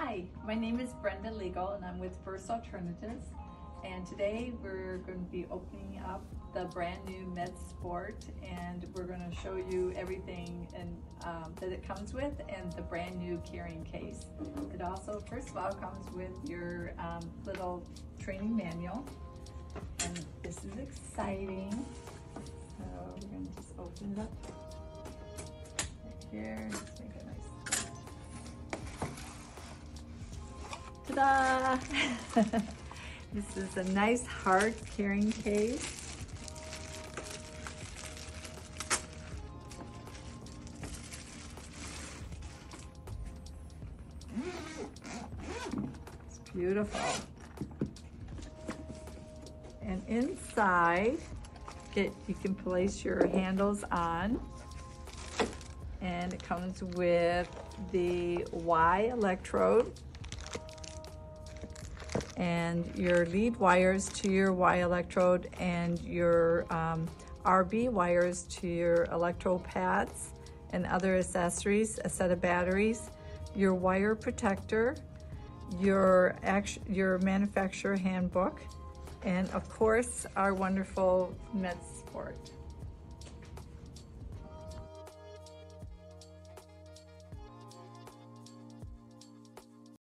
Hi, my name is Brenda Legal and I'm with First Alternatives, and today we're going to be opening up the brand new Med Sport, and we're going to show you everything that it comes with and the brand new carrying case. It also, first of all, comes with your little training manual, and this is exciting. So we're going to just open it up right here. Just make it nice. Ta-da! This is a nice hard carrying case. It's beautiful. And inside, you can place your handles on. And it comes with the Y electrode and your lead wires to your Y electrode and your RB wires to your electrode pads and other accessories, a set of batteries, your wire protector, your manufacturer handbook, and of course our wonderful Med Sport.